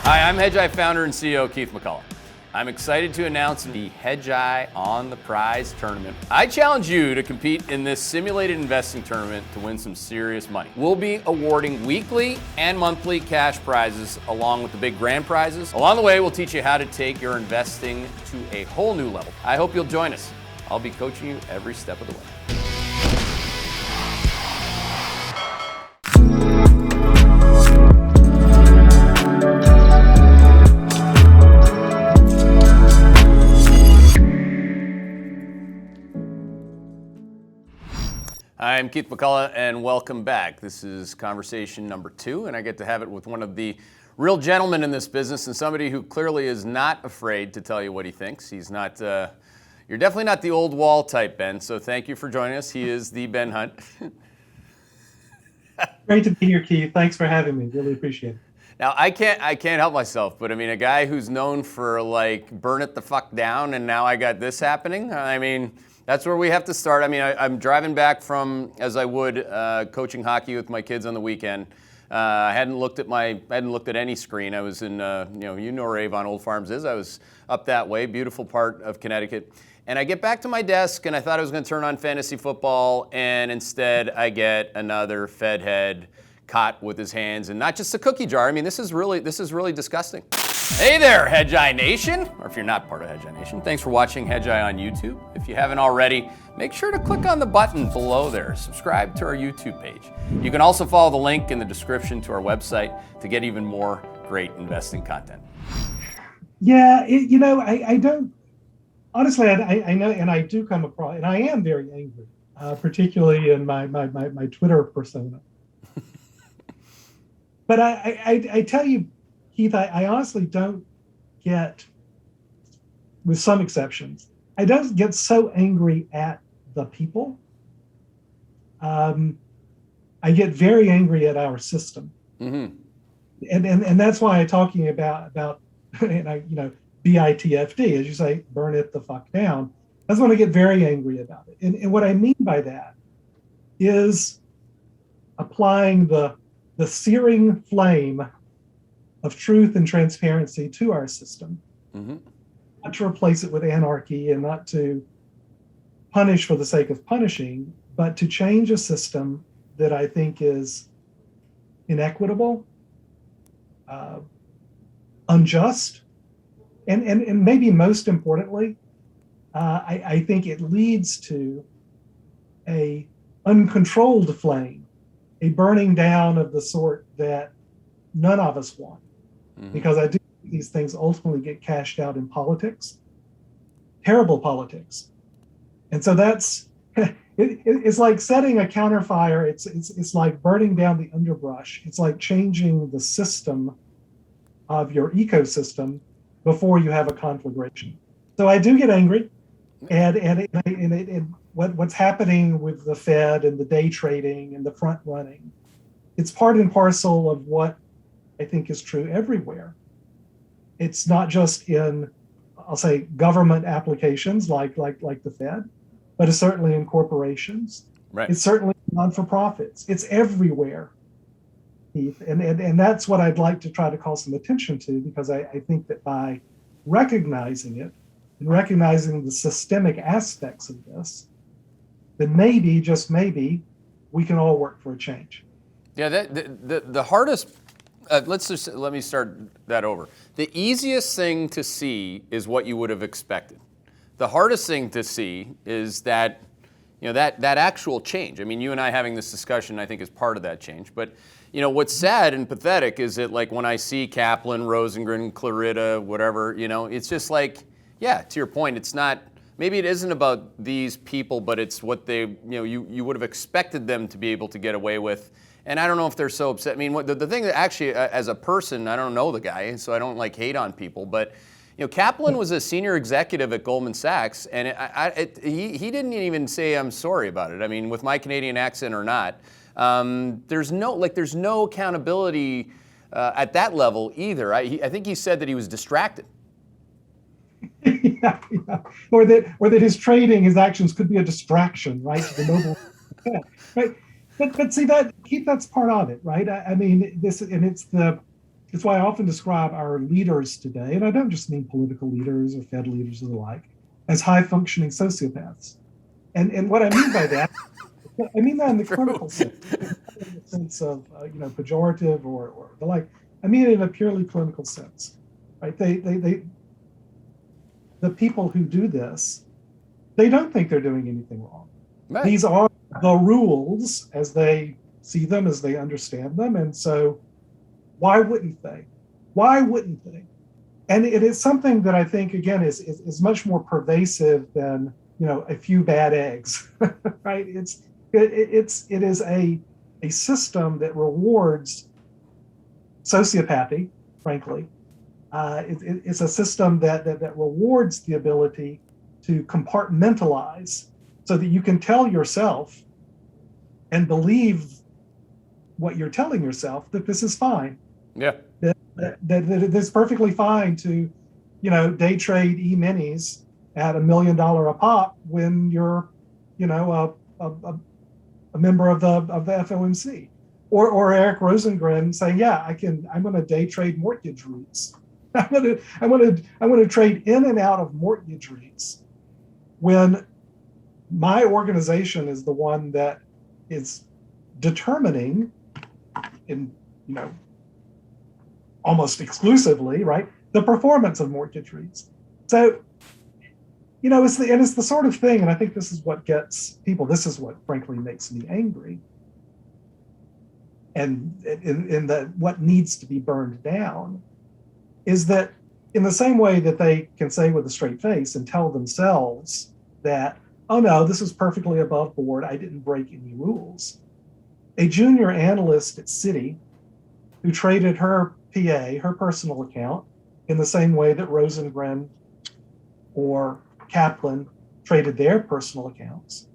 Hi, I'm Hedgeye founder and CEO Keith McCullough. I'm excited to announce the Hedgeye on the Prize tournament. I challenge you to compete in this simulated investing tournament to win some serious money. We'll be awarding weekly and monthly cash prizes along with the big grand prizes. Along the way, we'll teach you how to take your investing to a whole new level. I hope you'll join us. I'll be coaching you every step of the way. I'm Keith McCullough, and welcome back. This is conversation number 2, and I get to have it with one of the real gentlemen in this business and somebody who clearly is not afraid to tell you what he thinks. He's not, you're definitely not the old wall type, Ben, so thank you for joining us. He is the Ben Hunt. Great to be here, Keith. Thanks for having me. Really appreciate it. Now, I can't help myself, but I mean, a guy who's known for like burn it the fuck down, and now I got this happening. I mean, that's where we have to start. I mean, I'm driving back from, as I would, coaching hockey with my kids on the weekend. I hadn't looked at any screen. I was in, you know where Avon Old Farms is. I was up that way, beautiful part of Connecticut. And I get back to my desk, and I thought I was going to turn on fantasy football, and instead I get another Fed head caught with his hands, and not just a cookie jar. I mean, this is really disgusting. Hey there, Hedgeye Nation, or if you're not part of Hedgeye Nation, thanks for watching Hedgeye on YouTube. If you haven't already, make sure to click on the button below there. Subscribe to our YouTube page. You can also follow the link in the description to our website to get even more great investing content. Yeah, I don't, honestly, I know, and I do come across, and I am very angry, particularly in my Twitter persona. But I tell you, Keith, I honestly don't get, with some exceptions, I don't get so angry at the people. I get very angry at our system. Mm-hmm. And that's why I'm talking about BITFD, as you say, burn it the fuck down. That's when I get very angry about it. And what I mean by that is applying the searing flame of truth and transparency to our system, mm-hmm. Not to replace it with anarchy and not to punish for the sake of punishing, but to change a system that I think is inequitable, unjust, and maybe most importantly, I think it leads to a uncontrolled flame, a burning down of the sort that none of us want. Mm-hmm. Because I do think these things ultimately get cashed out in politics, terrible politics. And so that's, it's like setting a counterfire. It's like burning down the underbrush. It's like changing the system of your ecosystem before you have a conflagration. So I do get angry, and what's happening with the Fed and the day trading and the front running, it's part and parcel of what I think is true everywhere. It's not just in, I'll say, government applications like the Fed, but it's certainly in corporations. Right. It's certainly non-for-profits. It's everywhere, Keith. And that's what I'd like to try to call some attention to, because I think that by recognizing it and recognizing the systemic aspects of this, then maybe, just maybe, we can all work for a change. Yeah, the hardest, let me start that over. The easiest thing to see is what you would have expected. The hardest thing to see is that, that actual change. I mean, you and I having this discussion, I think, is part of that change. But, what's sad and pathetic is that, like, when I see Kaplan, Rosengren, Clarida, whatever, it's just like, yeah, to your point, it's not, maybe it isn't about these people, but it's what they, you would have expected them to be able to get away with. And I don't know if they're so upset. I mean, the thing that actually, as a person, I don't know the guy, so I don't like hate on people, but Kaplan was a senior executive at Goldman Sachs, and he didn't even say I'm sorry about it. I mean, with my Canadian accent or not, there's no accountability at that level either. I think he said that he was distracted. Yeah. Or that his trading, his actions could be a distraction, right? To the noble, yeah, right? But see, that Keith, that's part of it, right? I mean, it's the it's why I often describe our leaders today, and I don't just mean political leaders or Fed leaders or the like, as high-functioning sociopaths. And what I mean by that, I mean that in the clinical sense, in the sense of pejorative or the like. I mean it in a purely clinical sense, right? The people who do this, they don't think they're doing anything wrong. Right. These are the rules as they see them, as they understand them, and so why wouldn't they? Why wouldn't they? And it is something that I think, again, is much more pervasive than a few bad eggs, right? It is a system that rewards sociopathy, frankly. It's a system that rewards the ability to compartmentalize so that you can tell yourself and believe what you're telling yourself that this is fine. Yeah. That it's perfectly fine to, day trade E-minis at $1 million a pop when you're, a member of the FOMC, or Eric Rosengren saying, yeah, I'm going to day trade mortgage REITs. I'm going to trade in and out of mortgage REITs when my organization is the one that is determining almost exclusively, right, the performance of mortgage REITs. So, it's the sort of thing, and I think this is what gets people, this is what frankly makes me angry. And in that what needs to be burned down is that in the same way that they can say with a straight face and tell themselves that, oh no, this is perfectly above board, I didn't break any rules. A junior analyst at Citi who traded her PA, her personal account, in the same way that Rosengren or Kaplan traded their personal accounts,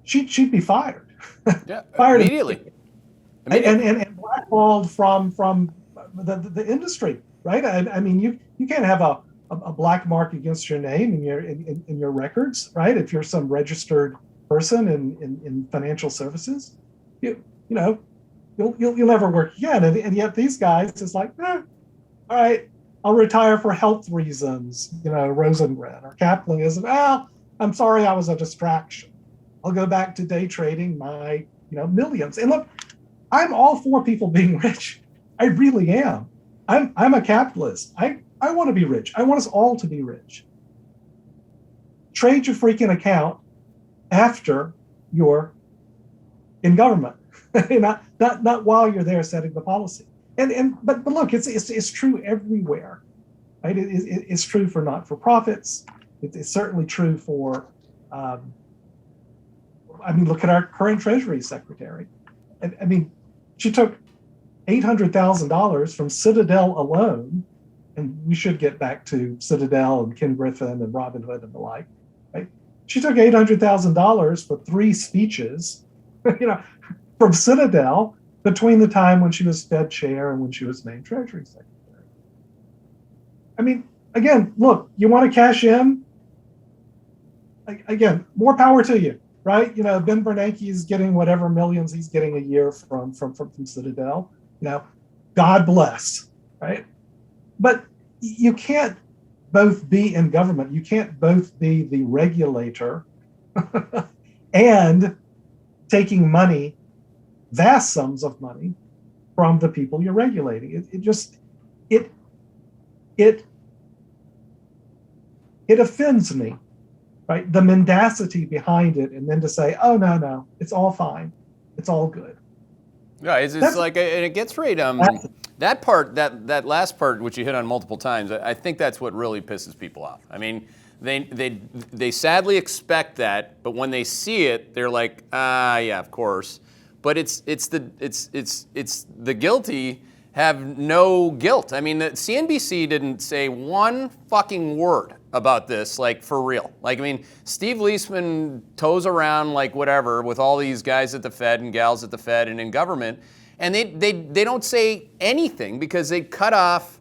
she'd be fired. Yeah, fired immediately. And blackballed from the industry, right? I mean, you can't have a black mark against your name in your records, right? If you're some registered person in financial services, you'll never work again. And yet these guys is like, all right, I'll retire for health reasons. Rosengren or Kaplan is, well, I'm sorry, I was a distraction. I'll go back to day trading my millions. And look, I'm all for people being rich. I really am. I'm a capitalist. I want to be rich. I want us all to be rich. Trade your freaking account after you're in government, not while you're there setting the policy. But look, it's true everywhere, right? It's true for not-for-profits. It's certainly true for. Look at our current Treasury Secretary. She took $800,000 from Citadel alone, and we should get back to Citadel and Ken Griffin and Robin Hood and the like. Right? She took $800,000 for 3 speeches, from Citadel between the time when she was Fed chair and when she was named Treasury Secretary. Again, look, you want to cash in? Again, more power to you. Right, Ben Bernanke is getting whatever millions he's getting a year from Citadel. God bless, right? But you can't both be in government. You can't both be the regulator and taking money, vast sums of money, from the people you're regulating. It offends me. Right, the mendacity behind it, and then to say, "Oh no, it's all fine, it's all good." Yeah, it's like, and it gets right. That part, that last part, which you hit on multiple times, I think that's what really pisses people off. They sadly expect that, but when they see it, they're like, yeah, of course. But it's the guilty have no guilt. The CNBC didn't say one fucking word about this, like, for real. Steve Leisman toes around like whatever with all these guys at the Fed and gals at the Fed and in government, and they don't say anything because they cut off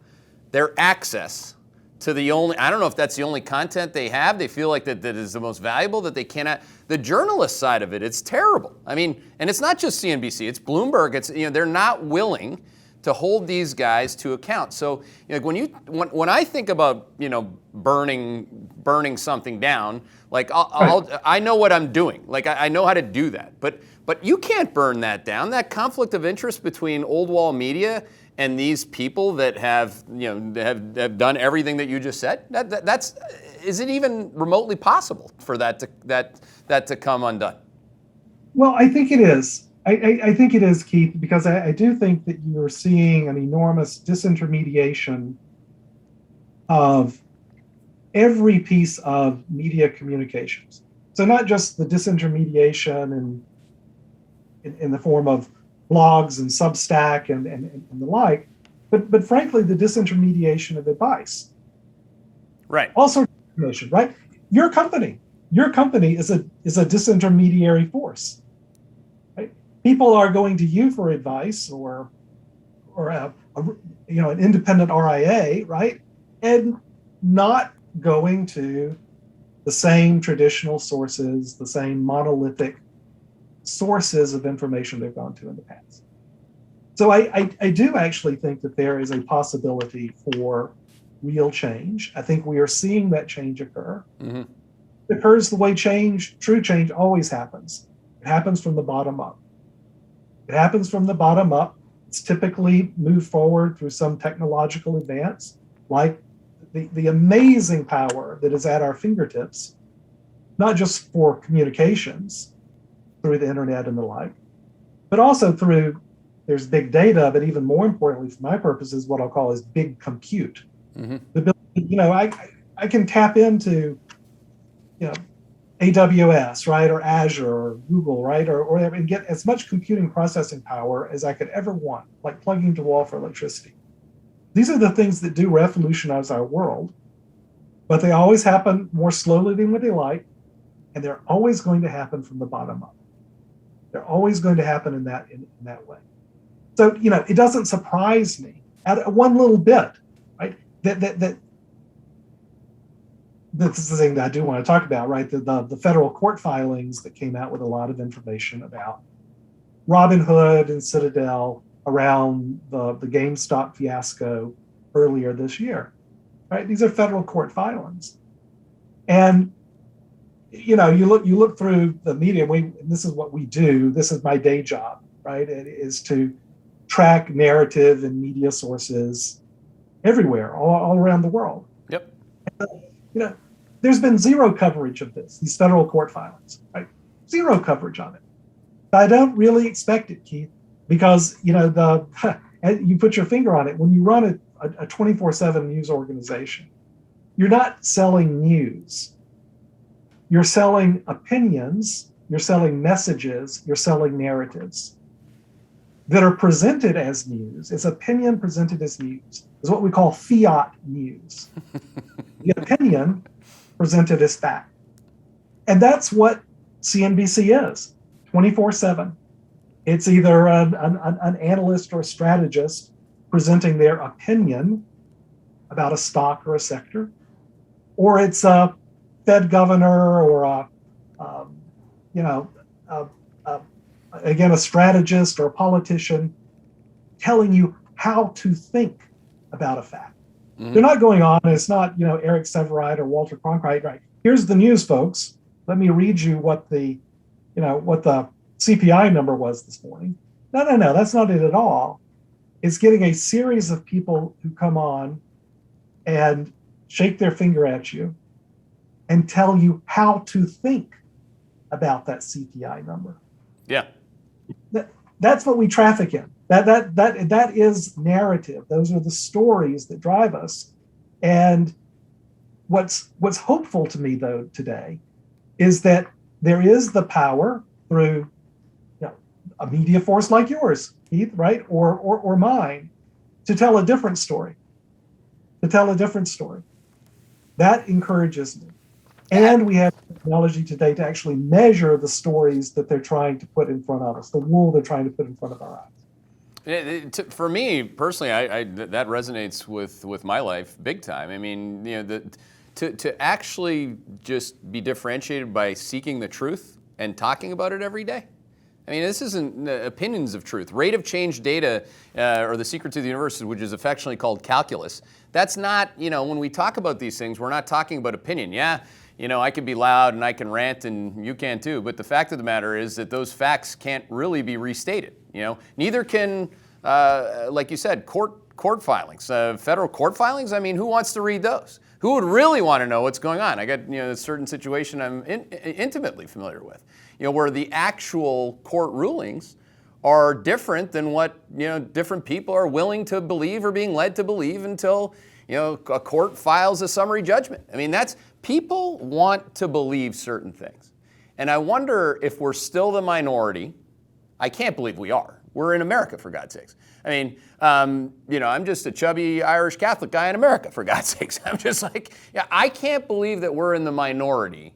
their access to the only, I don't know if that's the only content they have. They feel like that is the most valuable, that they cannot, the journalist side of it, it's terrible. And it's not just CNBC, it's Bloomberg, they're not willing to hold these guys to account. So like when I think about burning something down, like I know what I'm doing. Like I know how to do that. But you can't burn that down. That conflict of interest between old wall media and these people that have have done everything that you just said. That's is it even remotely possible for that to come undone? Well, I think it is. I think it is, Keith, because I do think that you're seeing an enormous disintermediation of every piece of media communications. So not just the disintermediation in the form of blogs and Substack and the like, but frankly, the disintermediation of advice. Right. All sorts of information, right? Your company is a disintermediary force. People are going to you for advice or an independent RIA, right? And not going to the same traditional sources, the same monolithic sources of information they've gone to in the past. So I do actually think that there is a possibility for real change. I think we are seeing that change occur. Mm-hmm. It occurs the way true change always happens. It happens from the bottom up. It happens from the bottom up. It's typically moved forward through some technological advance, like the amazing power that is at our fingertips, not just for communications through the internet and the like, but also there's big data, but even more importantly, for my purposes, what I'll call is big compute. Mm-hmm. I can tap into, AWS, right, or Azure, or Google, right, or and get as much computing processing power as I could ever want, like plugging into the wall for electricity. These are the things that do revolutionize our world, but they always happen more slowly than what they like, and they're always going to happen from the bottom up. They're always going to happen in that way. So it doesn't surprise me at one little bit, right? That this is the thing that I do want to talk about, right? The federal court filings that came out with a lot of information about Robinhood and Citadel around the GameStop fiasco earlier this year, right? These are federal court filings, and you look through the media. This is what we do. This is my day job, right? It is to track narrative and media sources everywhere, all around the world. Yep. There's been zero coverage of these federal court filings, right? Zero coverage on it. I don't really expect it, Keith, because you put your finger on it. When you run a 24/7 news organization, you're not selling news. You're selling opinions. You're selling messages. You're selling narratives that are presented as news. It's opinion presented as news. Is what we call fiat news. The opinion presented as fact. And that's what CNBC is, 24/7. It's either an analyst or a strategist presenting their opinion about a stock or a sector, or it's a Fed governor or a strategist or a politician telling you how to think about a fact. Mm-hmm. They're not going on. It's not, Eric Sevareid or Walter Cronkite, right? Here's the news, folks. Let me read you what the CPI number was this morning. No, that's not it at all. It's getting a series of people who come on and shake their finger at you and tell you how to think about that CPI number. Yeah. That's what we traffic in. That is narrative. Those are the stories that drive us. And what's hopeful to me, though, today is that there is the power through a media force like yours, Keith, right, or mine, to tell a different story. That encourages me. And we have technology today to actually measure the stories that they're trying to put in front of us, the wool they're trying to put in front of our eyes. For me personally, that resonates with my life big time. I mean, to actually just be differentiated by seeking the truth and talking about it every day, I mean, this isn't opinions of truth. Rate of change data, or the secret to the universe, which is affectionately called calculus. That's not, when we talk about these things, we're not talking about opinion. Yeah, I can be loud and I can rant and you can too, but the fact of the matter is that those facts can't really be restated. Neither can, like you said, court filings, federal court filings. I mean, who wants to read those? Who would really want to know what's going on? I got a certain situation I'm intimately familiar with, where the actual court rulings are different than what different people are willing to believe or being led to believe until a court files a summary judgment. I mean, that's people want to believe certain things, and I wonder if we're still the minority. I can't believe we are. We're in America, for God's sakes. I mean, I'm just a chubby Irish Catholic guy in America, for God's sakes. I'm just like, I can't believe that we're in the minority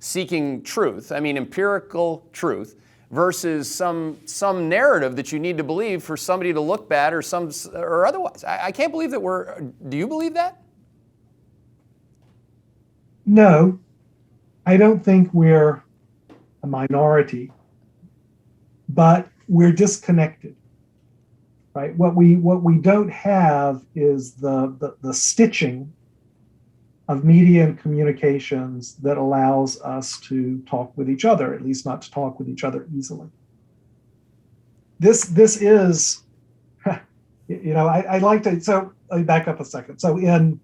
seeking truth. I mean, empirical truth versus some narrative that you need to believe for somebody to look bad or otherwise. I can't believe that do you believe that? No, I don't think we're a minority, but we're disconnected, right? What we don't have is the stitching of media and communications that allows us to talk with each other, at least not to talk with each other easily. This is, I like to, so let me back up a second. So in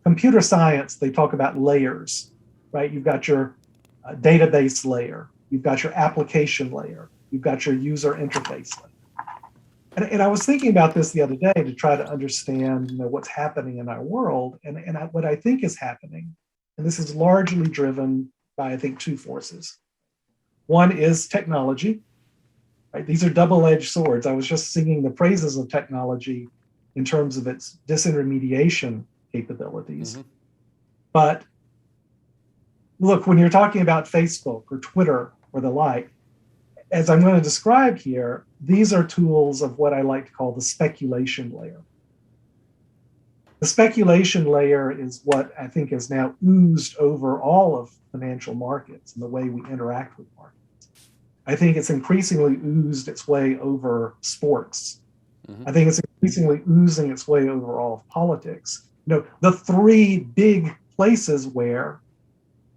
computer science, they talk about layers, right? You've got your database layer, you've got your application layer, you've got your user interface layer. And I was thinking about this the other day to try to understand what's happening in our world. And what I think is happening, and this is largely driven by, I think, two forces. One is technology, right? These are double-edged swords. I was just singing the praises of technology in terms of its disintermediation capabilities. Mm-hmm. But look, when you're talking about Facebook or Twitter or the like, as I'm going to describe here, these are tools of what I like to call the speculation layer. The speculation layer is what I think has now oozed over all of financial markets and the way we interact with markets. I think it's increasingly oozed its way over sports. Mm-hmm. I think it's increasingly oozing its way over all of politics. The three big places where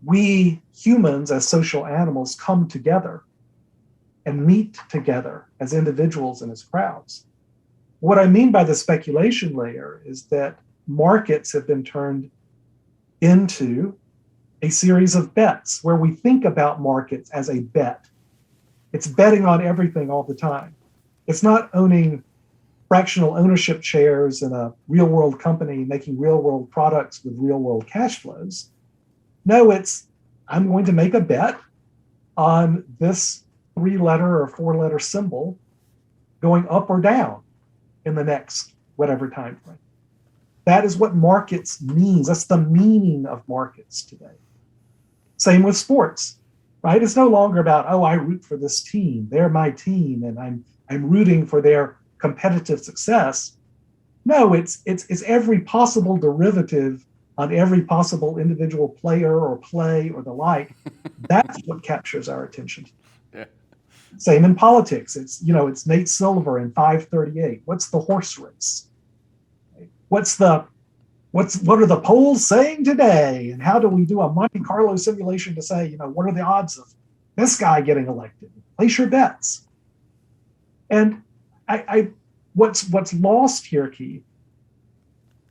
we humans as social animals come together and meet together as individuals and as crowds. What I mean by the speculation layer is that markets have been turned into a series of bets where we think about markets as a bet. It's betting on everything all the time. It's not owning fractional ownership shares in a real world company making real world products with real world cash flows. No, I'm going to make a bet on this 3-letter or 4-letter symbol going up or down in the next whatever time frame. That is what markets means. That's the meaning of markets today. Same with sports, right? It's no longer about, I root for this team. They're my team, and I'm rooting for their competitive success. No, it's every possible derivative on every possible individual player or play or the like. That's what captures our attention. Yeah. Same in politics. It's Nate Silver in 538. What's the horse race? What are the polls saying today? And how do we do a Monte Carlo simulation to say, what are the odds of this guy getting elected? Place your bets. And what's lost here, Keith,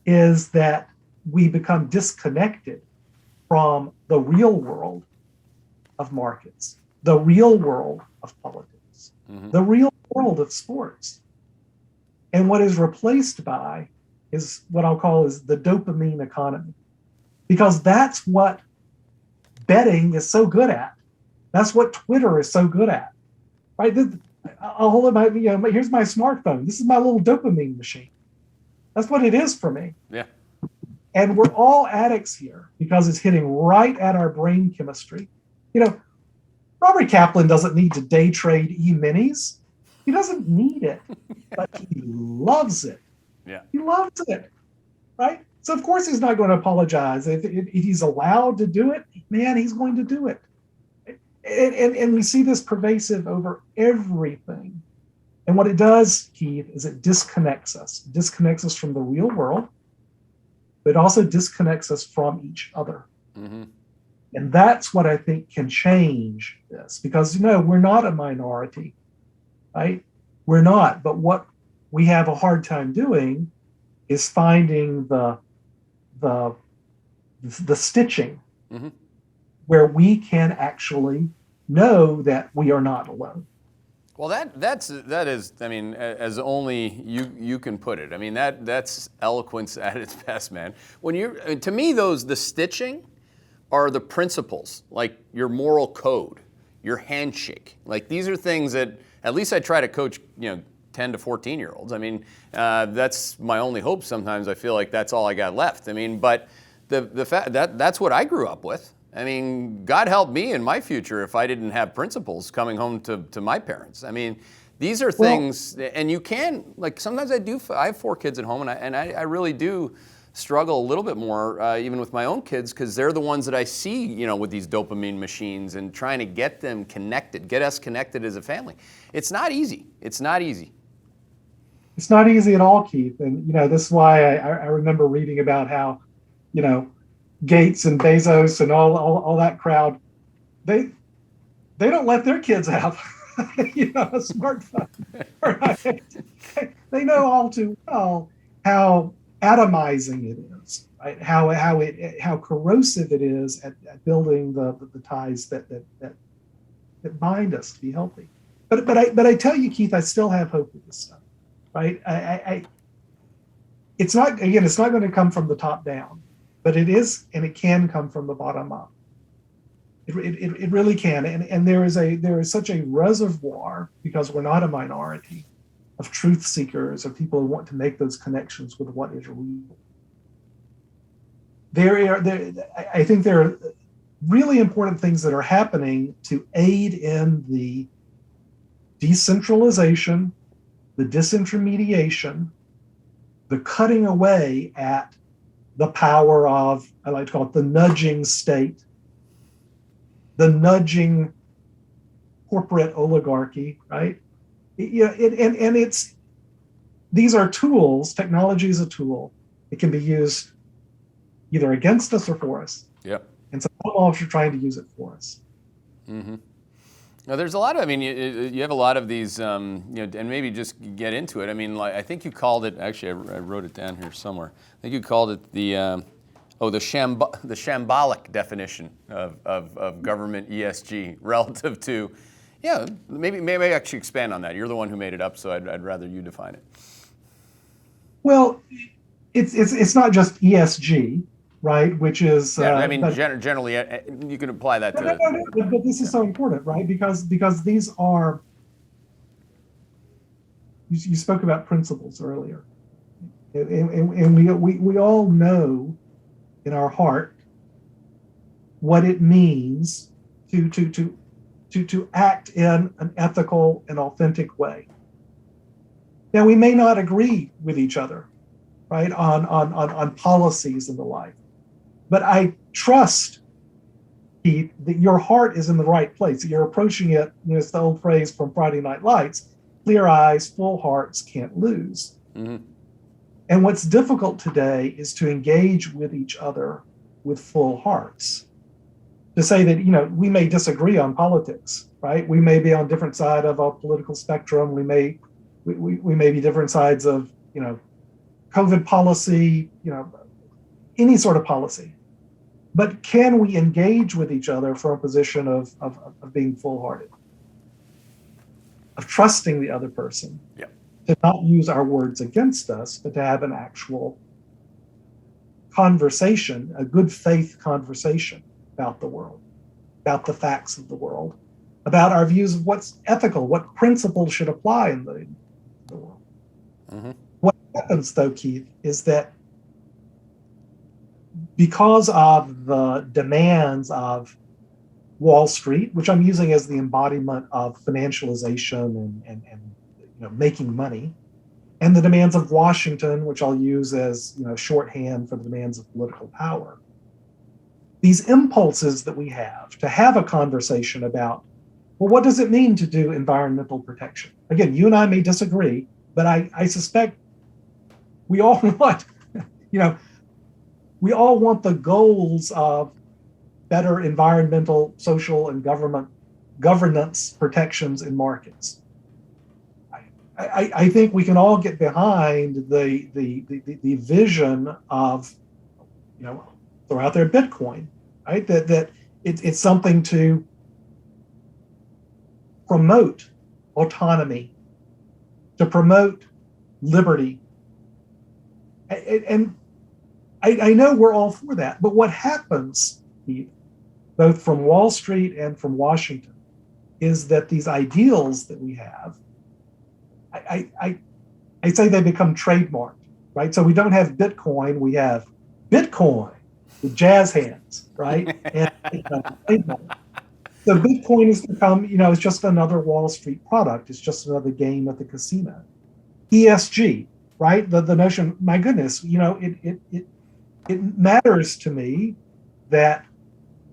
is that we become disconnected from the real world of markets, the real world of politics, mm-hmm. the real world of sports. And what is replaced by is what I'll call is the dopamine economy, because that's what betting is so good at. That's what Twitter is so good at, right? I'll hold it here's my smartphone. This is my little dopamine machine. That's what it is for me. Yeah. And we're all addicts here because it's hitting right at our brain chemistry. Robert Kaplan doesn't need to day trade e-minis. He doesn't need it, but he loves it. Yeah. He loves it, right? So of course he's not going to apologize. If he's allowed to do it, man, he's going to do it. And we see this pervasive over everything. And what it does, Keith, is it disconnects us. It disconnects us from the real world, but it also disconnects us from each other. Mm-hmm. And that's what I think can change this, because, we're not a minority, right? We're not. But what we have a hard time doing is finding the stitching, Mm-hmm. where we can actually know that we are not alone. Well, that is, I mean, as only you can put it. I mean, that's eloquence at its best, man. To me, the stitching are the principles, like your moral code, your handshake. Like, these are things that at least I try to coach, 10 to 14-year-olds. I mean, that's my only hope. Sometimes I feel like that's all I got left. I mean, but the fact that's what I grew up with. I mean, God help me in my future if I didn't have principles coming home to my parents. I mean, these are things, and you can, like, sometimes I have 4 kids at home, and I really do struggle a little bit more, even with my own kids, because they're the ones that I see, with these dopamine machines and trying to get them connected, get us connected as a family. It's not easy. It's not easy. It's not easy at all, Keith. And, this is why I remember reading about how, Gates and Bezos and all that crowd, they don't let their kids have a smartphone. Right? They know all too well how atomizing it is, right? How corrosive it is at building the ties that bind us to be healthy. But I tell you, Keith, I still have hope with this stuff, right? It's not going to come from the top down. But it is, and it can come from the bottom up. It really can, and there is such a reservoir, because we're not a minority, of truth seekers, of people who want to make those connections with what is real. I think there are really important things that are happening to aid in the decentralization, the disintermediation, the cutting away at the power of, I like to call it, the nudging state, the nudging corporate oligarchy, right? These are tools. Technology is a tool. It can be used either against us or for us. Yep. And some officers are trying to use it for us. Mm-hmm. Now, there's a lot of, I mean, you have a lot of these, and maybe just get into it. I mean, like, I think you called it, actually, I wrote it down here somewhere. I think you called it the shambolic definition of government ESG relative to, maybe actually expand on that. You're the one who made it up, so I'd rather you define it. Well, it's not just ESG, right? Which is generally you can apply that to. No, but this is so important, right? Because these are. You spoke about principles earlier, and we all know in our heart what it means to act in an ethical and authentic way. Now, we may not agree with each other, right, on policies and the like, but I trust, Keith, that your heart is in the right place. You're approaching it, it's the old phrase from Friday Night Lights, clear eyes, full hearts can't lose. Mm-hmm. And what's difficult today is to engage with each other with full hearts. To say that, we may disagree on politics, right? We may be on different side of a political spectrum. We may be different sides of, COVID policy, any sort of policy. But can we engage with each other from a position of being full-hearted, of trusting the other person, to not use our words against us, but to have an actual conversation, a good faith conversation about the world, about the facts of the world, about our views of what's ethical, what principles should apply in the world. Mm-hmm. What happens, though, Keith, is that because of the demands of Wall Street, which I'm using as the embodiment of financialization and making money, and the demands of Washington, which I'll use as shorthand for the demands of political power, these impulses that we have to have a conversation about, well, what does it mean to do environmental protection? Again, you and I may disagree, but I suspect we all want, we all want the goals of better environmental, social, and governance protections in markets. I think we can all get behind the vision of, throw out there Bitcoin, right? That it's something to promote autonomy, to promote liberty. And I know we're all for that, but what happens, both from Wall Street and from Washington, is that these ideals that we have, I say they become trademarked, right? So we don't have Bitcoin, we have Bitcoin with jazz hands, right? And so Bitcoin has become, it's just another Wall Street product. It's just another game at the casino. ESG, right? The notion, my goodness, it matters to me that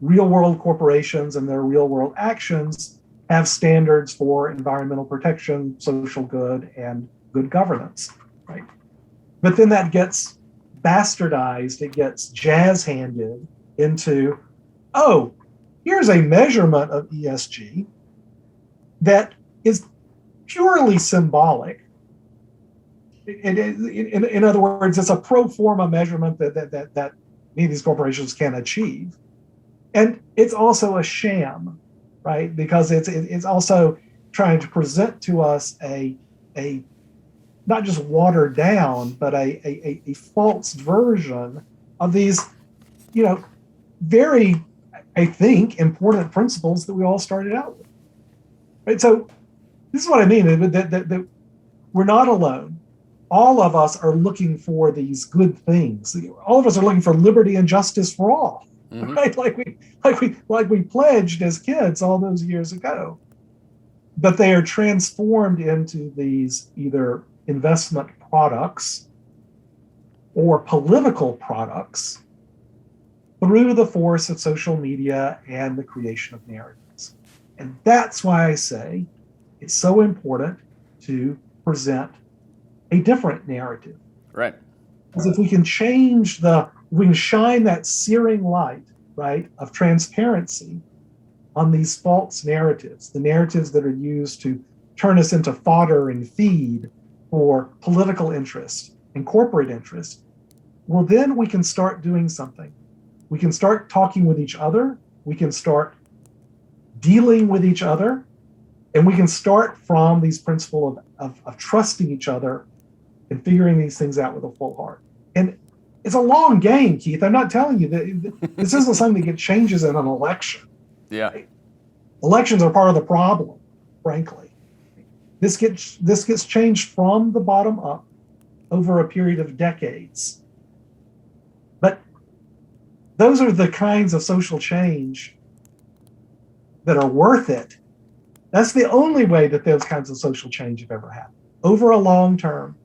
real world corporations and their real world actions have standards for environmental protection, social good, and good governance, right? But then that gets bastardized, it gets jazz-handed into, oh, here's a measurement of ESG that is purely symbolic. In other words, it's a pro forma measurement that many of these corporations can achieve. And it's also a sham, right? Because it's also trying to present to us a not just watered down, but a false version of these, very, I think, important principles that we all started out with. Right? So this is what I mean, that we're not alone. All of us are looking for these good things. All of us are looking for liberty and justice for all. Mm-hmm. Right? Like we pledged as kids all those years ago. But they are transformed into these either investment products or political products through the force of social media and the creation of narratives. And that's why I say it's so important to present a different narrative. Right. Because if we can we can shine that searing light, right, of transparency on these false narratives, the narratives that are used to turn us into fodder and feed for political interest and corporate interest, well, then we can start doing something. We can start talking with each other. We can start dealing with each other. And we can start from these principles of trusting each other and figuring these things out with a full heart. And it's a long game, Keith. I'm not telling you that this isn't something that changes in an election. Yeah. Right? Elections are part of the problem, frankly. This gets changed from the bottom up over a period of decades. But those are the kinds of social change that are worth it. That's the only way that those kinds of social change have ever happened. Over a long term,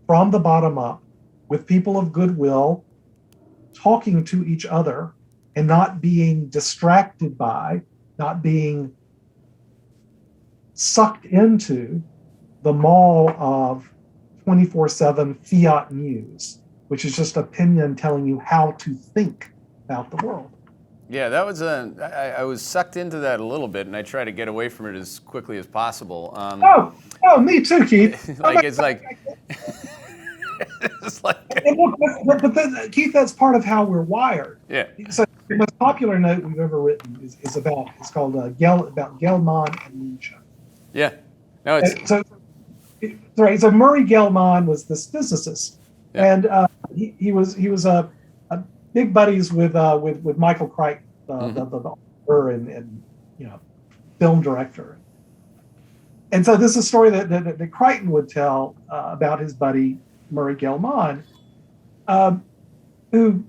from the bottom up, with people of goodwill, talking to each other and not being distracted by, not being sucked into the maw of 24/7 fiat news, which is just opinion telling you how to think about the world. Yeah, that was I was sucked into that a little bit, and I try to get away from it as quickly as possible. Me too, Keith. It's like Keith, that's part of how we're wired. Yeah. So the most popular note we've ever written is called about Gell-Mann Amnesia. Yeah. No, it's so Murray Gell-Mann was this physicist, yeah. And he was a big buddies with Michael Crichton, the author and film director. And so this is a story that Crichton would tell about his buddy Murray Gell-Mann, who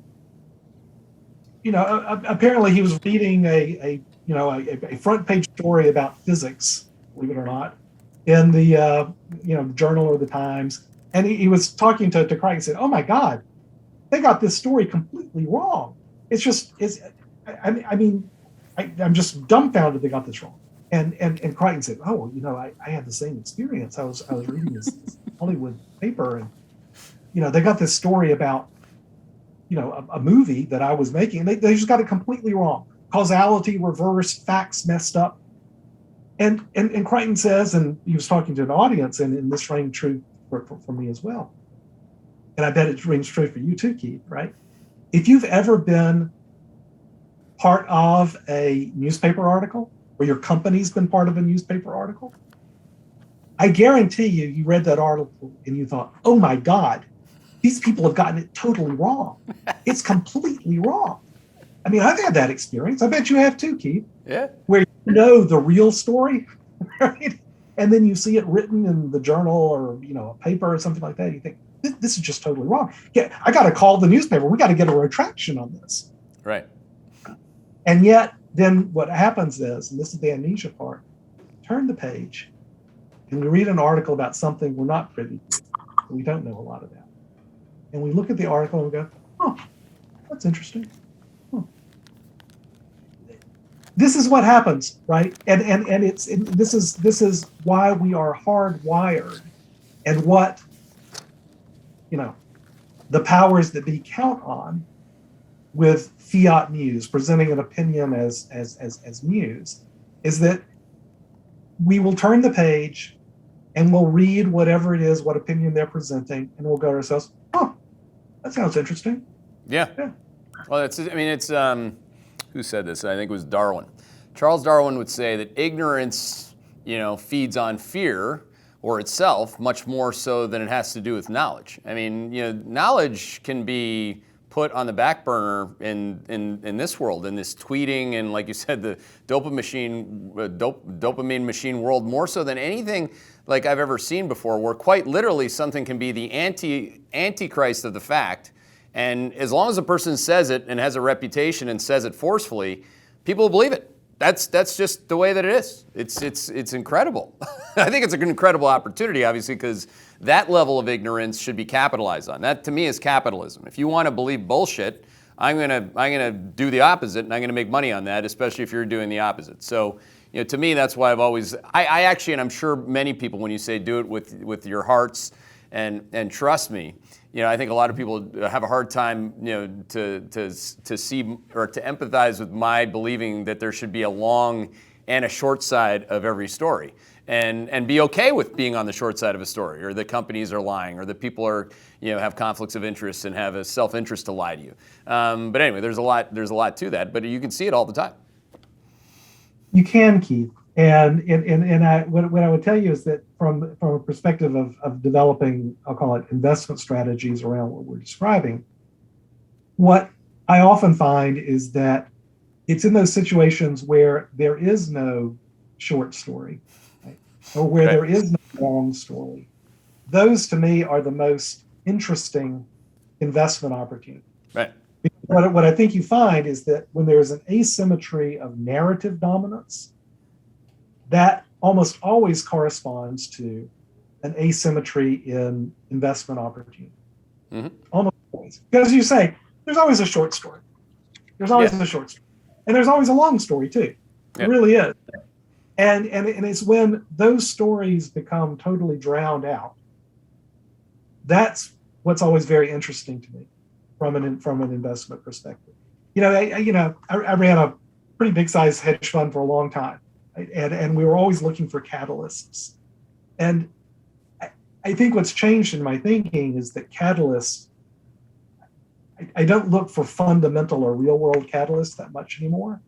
apparently he was reading a front page story about physics, believe it or not, in the Journal or the Times, and he was talking to Crichton and said, "Oh my God, they got this story completely wrong. It's I'm just dumbfounded they got this wrong. And Crichton said, "Oh, I had the same experience. I was reading this Hollywood paper, and they got this story about a movie that I was making, and they just got it completely wrong. Causality reversed, facts messed up." And Crichton says, and he was talking to an audience, and this rang true for me as well. And I bet it rings true for you too, Keith, right? If you've ever been part of a newspaper article, or your company's been part of a newspaper article, I guarantee you read that article and you thought, oh my God, these people have gotten it totally wrong. It's completely wrong. I mean, I've had that experience. I bet you have too, Keith. Yeah. Where you know the real story, right? And then you see it written in the journal or a paper or something like that. You think, this is just totally wrong. Yeah, I got to call the newspaper. We got to get a retraction on this. Right. And yet, then what happens is, and this is the amnesia part, turn the page, and we read an article about something we're not privy to, we don't know a lot about. And we look at the article and we go, oh, that's interesting. This is what happens, right? And this is why we are hardwired, and what the powers that be count on with fiat news, presenting an opinion as news, is that we will turn the page and we'll read whatever it is, what opinion they're presenting, and we'll go to ourselves, oh, that sounds interesting. Yeah. Well, it's who said this? I think it was Darwin. Charles Darwin would say that ignorance, feeds on fear or itself much more so than it has to do with knowledge. I mean, knowledge can be put on the back burner in this world, in this tweeting and, like you said, the dopamine machine world, more so than anything like I've ever seen before, where quite literally something can be the antichrist of the fact. And as long as a person says it and has a reputation and says it forcefully, people believe it. That's just the way that it is. It's incredible. I think it's an incredible opportunity, obviously, because that level of ignorance should be capitalized on. That, to me, is capitalism. If you want to believe bullshit, I'm gonna do the opposite, and I'm gonna make money on that, especially if you're doing the opposite. So, to me, that's why I actually, and I'm sure many people, when you say do it with your hearts and trust me, I think a lot of people have a hard time, to see or to empathize with my believing that there should be a long and a short side of every story, and be okay with being on the short side of a story, or that companies are lying, or that people are, have conflicts of interest and have a self-interest to lie to you. But anyway, there's a lot to that, but you can see it all the time. You can, Keith. And what I would tell you is that from a perspective of developing, I'll call it investment strategies around what we're describing, what I often find is that it's in those situations where there is no short story, right? Or where there is no long story. Those, to me, are the most interesting investment opportunities. Right. What I think you find is that when there is an asymmetry of narrative dominance, that almost always corresponds to an asymmetry in investment opportunity. Mm-hmm. Almost always. Because you say, there's always a short story. There's always a short story. And there's always a long story, too. It really is. And it's when those stories become totally drowned out, that's what's always very interesting to me from an investment perspective. I ran a pretty big-sized hedge fund for a long time. And we were always looking for catalysts. And I think what's changed in my thinking is that catalysts, I don't look for fundamental or real world catalysts that much anymore.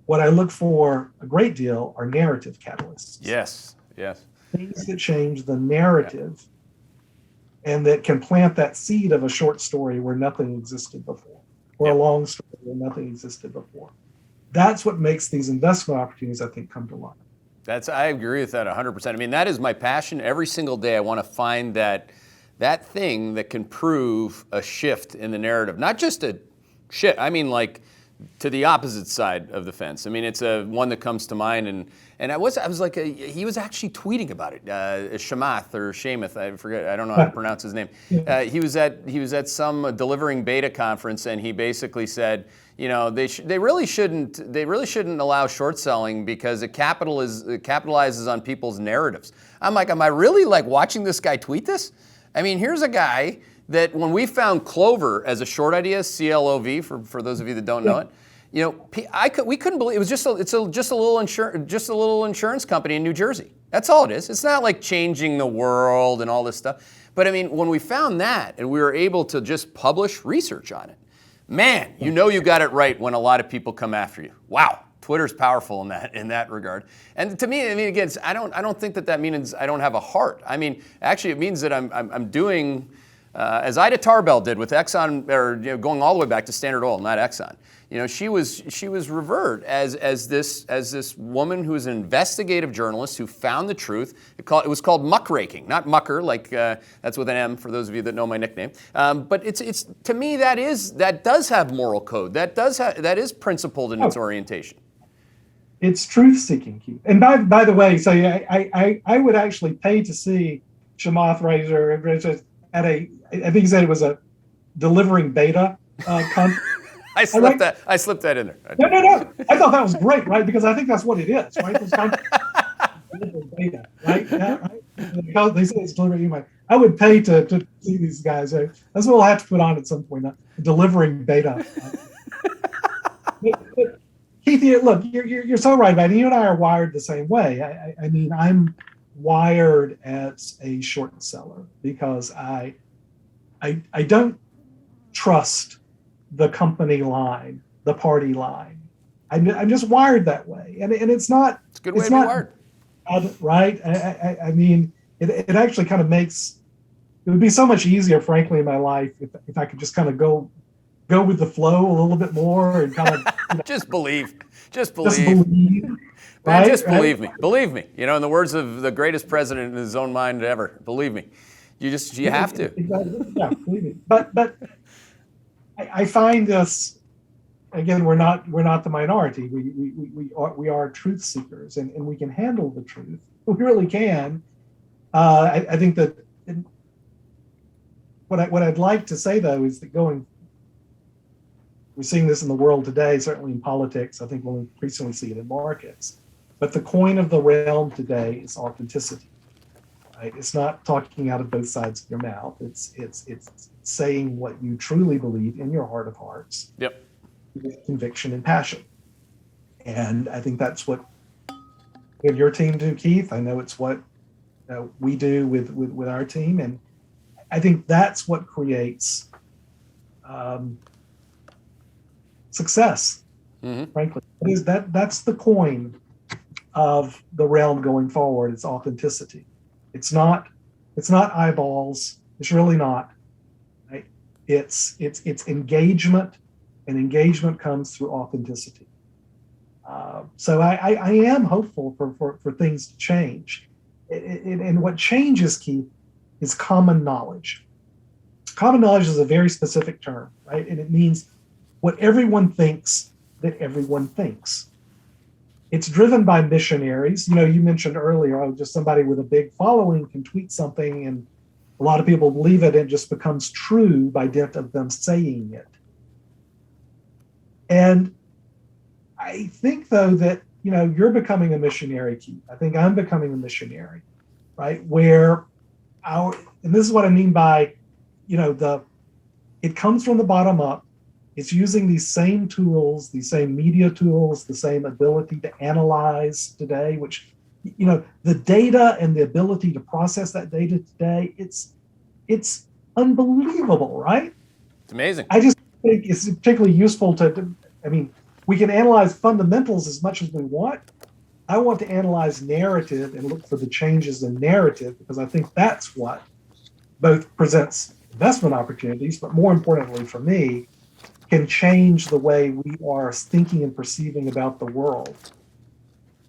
What I look for a great deal are narrative catalysts. Yes. Things that change the narrative and that can plant that seed of a short story where nothing existed before, or a long story where nothing existed before. That's what makes these investment opportunities, I think, come to life. I agree with that 100%. I mean, that is my passion. Every single day I want to find that thing that can prove a shift in the narrative. Not just a shift. I mean, like to the opposite side of the fence. I mean, it's one that comes to mind, and I was like, he was actually tweeting about it. Shamath or Shamath, I forget, I don't know how to pronounce his name. He was at some delivering beta conference, and he basically said, you know, they really shouldn't allow short selling because it capitalizes on people's narratives. I'm like, am I really like watching this guy tweet this? I mean, here's a guy that when we found Clover as a short idea, CLOV for those of you that don't know it, you know, we couldn't believe it was just a little insurance company in New Jersey. That's all it is. It's not like changing the world and all this stuff. But I mean, when we found that and we were able to just publish research on it, man, you know you got it right when a lot of people come after you. Wow. Twitter's powerful in that regard. And to me, I mean, again, I don't think that means I don't have a heart. I mean, actually, it means that I'm doing as Ida Tarbell did with Exxon, or you know, going all the way back to Standard Oil, not Exxon. You know, she was revered as this woman who was an investigative journalist who found the truth. It was called muckraking, not mucker, like that's with an M for those of you that know my nickname. But it's to me that does have moral code. That is principled in its orientation. It's truth seeking, Keith. And by the way, so I would actually pay to see Shamath Razor at I think he said it was a delivering beta conference. I slipped that in there. No. I thought that was great, right? Because I think that's what it is, right? It's kind of delivering beta, right? Yeah, right? Because they say it's delivering email. I would pay to see these guys. That's what we'll have to put on at some point. Delivering beta. But Keith, look, you're so right about it. You and I are wired the same way. I mean, I'm wired as a short seller because I don't trust the company line, the party line. I'm just wired that way, and it's not. It's a good way to be wired, right? I mean, it actually kind of makes it would be so much easier, frankly, in my life if I could just kind of go with the flow a little bit more and kind of just believe. Right? Just believe me. Believe me. You know, in the words of the greatest president in his own mind ever, believe me. You have to. Exactly. Yeah, believe me. But I find this again. We're not the minority. We are truth seekers, and we can handle the truth. We really can. I think that what I'd like to say though is that we're seeing this in the world today, certainly in politics. I think we'll increasingly see it in markets. But the coin of the realm today is authenticity. Right? It's not talking out of both sides of your mouth. It's saying what you truly believe in your heart of hearts. Yep. With conviction and passion. And I think that's what your team do, Keith. I know it's what we do with our team. And I think that's what creates success, frankly. That's the coin of the realm going forward. It's authenticity. It's not eyeballs. It's really not. Right? It's engagement, and engagement comes through authenticity. So I am hopeful for things to change. And what changes, Keith, is common knowledge. Common knowledge is a very specific term, right? And it means what everyone thinks that everyone thinks. It's driven by missionaries. You know, you mentioned earlier, just somebody with a big following can tweet something and a lot of people believe it and it just becomes true by dint of them saying it. And I think, though, that, you know, you're becoming a missionary, Keith. I think I'm becoming a missionary, right? Where and this is what I mean by, you know, it comes from the bottom up. It's using these same tools, these same media tools, the same ability to analyze today, which, you know, the data and the ability to process that data today, it's unbelievable, right? It's amazing. I just think it's particularly useful I mean, we can analyze fundamentals as much as we want. I want to analyze narrative and look for the changes in narrative because I think that's what both presents investment opportunities, but more importantly for me, can change the way we are thinking and perceiving about the world.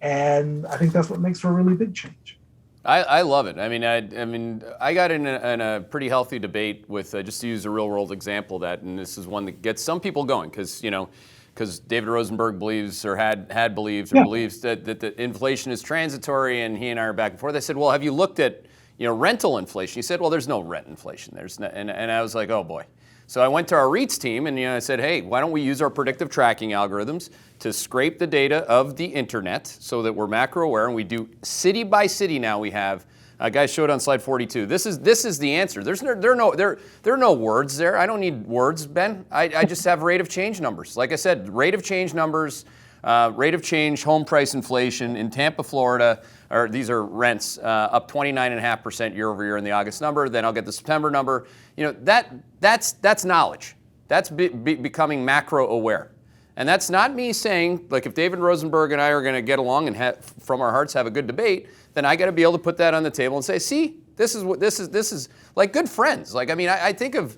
And I think that's what makes for a really big change. I love it. I mean, I got in a pretty healthy debate with, just to use a real world example, and this is one that gets some people going because, you know, because David Rosenberg believes or had believed or Yeah. believes that the inflation is transitory, and he and I are back and forth. I said, well, have you looked at rental inflation? He said, well, there's no rent inflation. There's no, and I was like, oh boy. So I went to our REITs team and I said, hey, why don't we use our predictive tracking algorithms to scrape the data of the internet so that we're macro aware, and we do city by city now. We have guys showed on slide 42. This is the answer. There are no words there. I don't need words, Ben. I just have rate of change numbers. Like I said, rate of change numbers, rate of change, home price inflation in Tampa, Florida. These are rents up 29.5% year over year in the August number. Then I'll get the September number. That's knowledge. That's becoming macro aware. And that's not me saying, like, if David Rosenberg and I are going to get along and from our hearts have a good debate, then I got to be able to put that on the table and say, see, this is like good friends. Like, I mean, I think of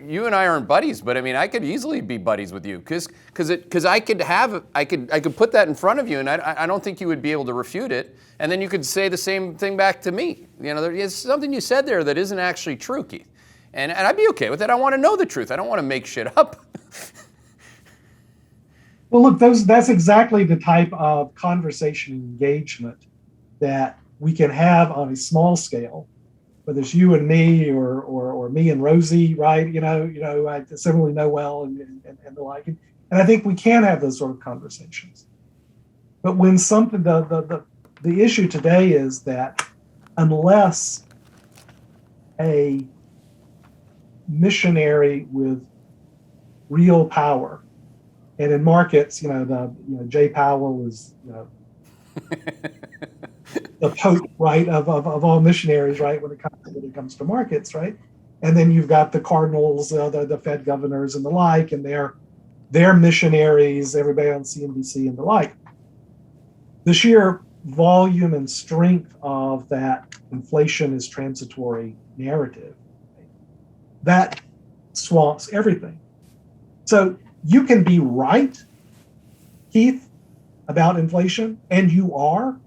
you and I aren't buddies, but I mean, I could easily be buddies with you because I could put that in front of you, and I don't think you would be able to refute it, and then you could say the same thing back to me. There's something you said there that isn't actually true, Keith, and I'd be okay with it. I want to know the truth. I don't want to make shit up. Well, look, that's exactly the type of conversation and engagement that we can have on a small scale, whether it's you and me or me and Rosie, right? I similarly know well and the like. And I think we can have those sort of conversations. But when something, the issue today is that unless a missionary with real power, and in markets, Jay Powell is, the Pope, right, of all missionaries, right, when it comes to markets, right? And then you've got the cardinals, the Fed governors and the like, and they're missionaries, everybody on CNBC and the like. The sheer volume and strength of that inflation is transitory narrative, that swamps everything. So you can be right, Keith, about inflation, and you are,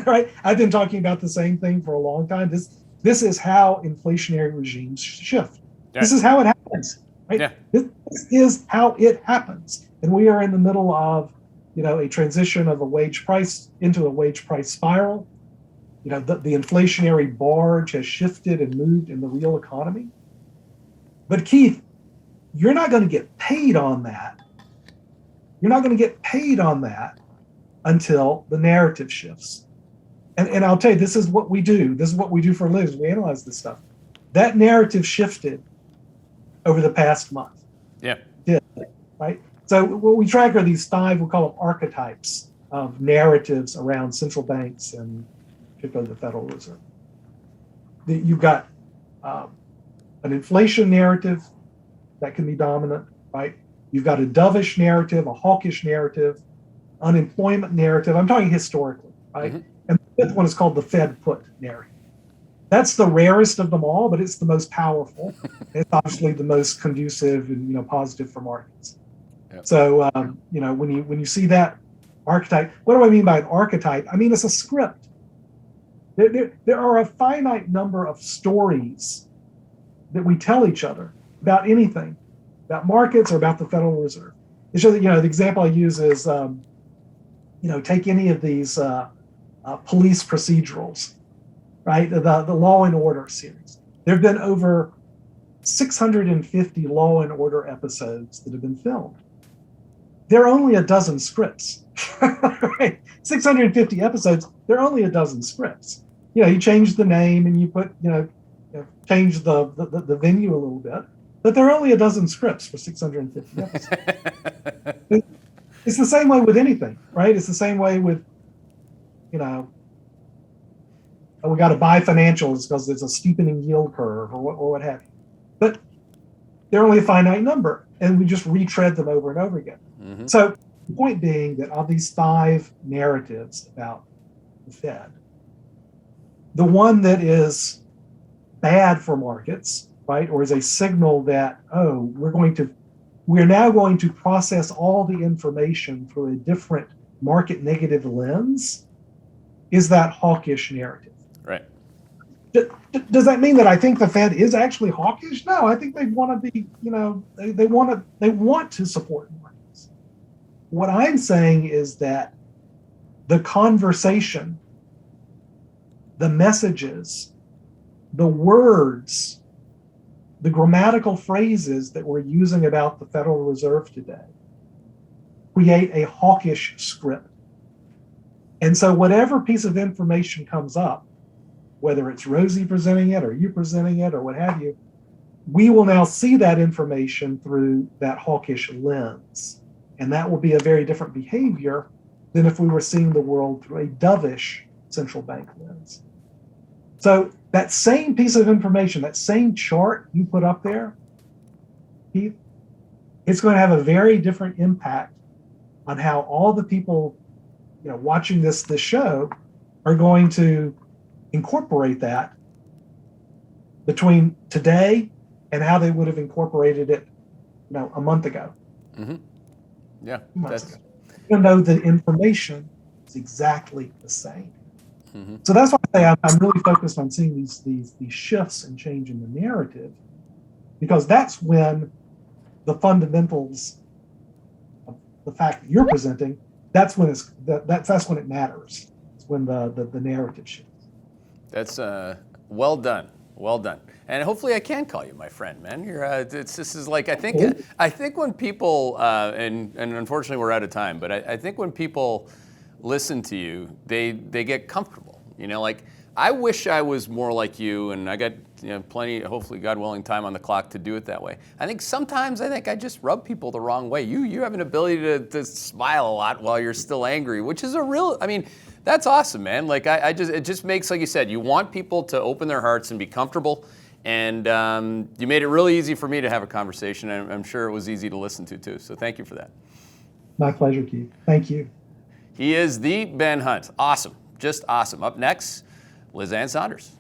right? I've been talking about the same thing for a long time. This is how inflationary regimes shift. Yeah. This is how it happens, right? Yeah. This is how it happens. And we are in the middle of, a transition of a wage price into a wage price spiral. The inflationary barge has shifted and moved in the real economy. But Keith, you're not going to get paid on that. You're not going to get paid on that until the narrative shifts. And I'll tell you, this is what we do. This is what we do for a living. We analyze this stuff. That narrative shifted over the past month. Yeah. Right? So what we track are these 5, we'll call them archetypes of narratives around central banks and particularly the Federal Reserve. You've got an inflation narrative that can be dominant, right? You've got a dovish narrative, a hawkish narrative, unemployment narrative. I'm talking historically, right? Mm-hmm. And the fifth one is called the Fed put narrative. That's the rarest of them all, but it's the most powerful. It's obviously the most conducive and positive for markets. Yep. So when you see that archetype, what do I mean by an archetype? I mean it's a script. There are a finite number of stories that we tell each other about anything, about markets or about the Federal Reserve. It's just, the example I use is, take any of these police procedurals, right? The Law and Order series. There have been over 650 Law and Order episodes that have been filmed. There are only a dozen scripts, right? 650 episodes, there are only a dozen scripts. You change the name and you put, change the venue a little bit, but there are only a dozen scripts for 650 episodes. It's the same way with anything, right? It's the same way with, we got to buy financials because there's a steepening yield curve or what have you. But they're only a finite number, and we just retread them over and over again. Mm-hmm. So the point being that of these 5 narratives about the Fed, the one that is bad for markets, right, or is a signal that, we're now going to process all the information through a different market negative lens, is that hawkish narrative. Right. Does that mean that I think the Fed is actually hawkish? No, I think they want to be, they want to support markets. what I'm saying is that the conversation, the messages, the words, the grammatical phrases that we're using about the Federal Reserve today create a hawkish script. And so whatever piece of information comes up, whether it's Rosie presenting it or you presenting it or what have you, we will now see that information through that hawkish lens. And that will be a very different behavior than if we were seeing the world through a dovish central bank lens. So that same piece of information, that same chart you put up there, Keith, it's going to have a very different impact on how all the people, watching this show are going to incorporate that between today and how they would have incorporated it, a month ago. Mm-hmm. Yeah, even though the information is exactly the same. Mm-hmm. So that's why I say I'm really focused on seeing these shifts and change in the narrative, because that's when the fundamentals of the fact that you're presenting, that's when it matters. It's when the narrative shifts. That's well done. Well done. And hopefully I can call you my friend, man. This is like, I think when people, and unfortunately we're out of time, but I think when people listen to you, they get comfortable. Like, I wish I was more like you, and I got plenty, hopefully God willing, time on the clock to do it that way. I think sometimes I just rub people the wrong way. You have an ability to smile a lot while you're still angry, which is that's awesome, man. Like, it just makes, like you said, you want people to open their hearts and be comfortable. And you made it really easy for me to have a conversation. And I'm sure it was easy to listen to too. So thank you for that. My pleasure, Keith. Thank you. He is the Ben Hunt. Awesome. Just awesome. Up next, Liz Ann Saunders.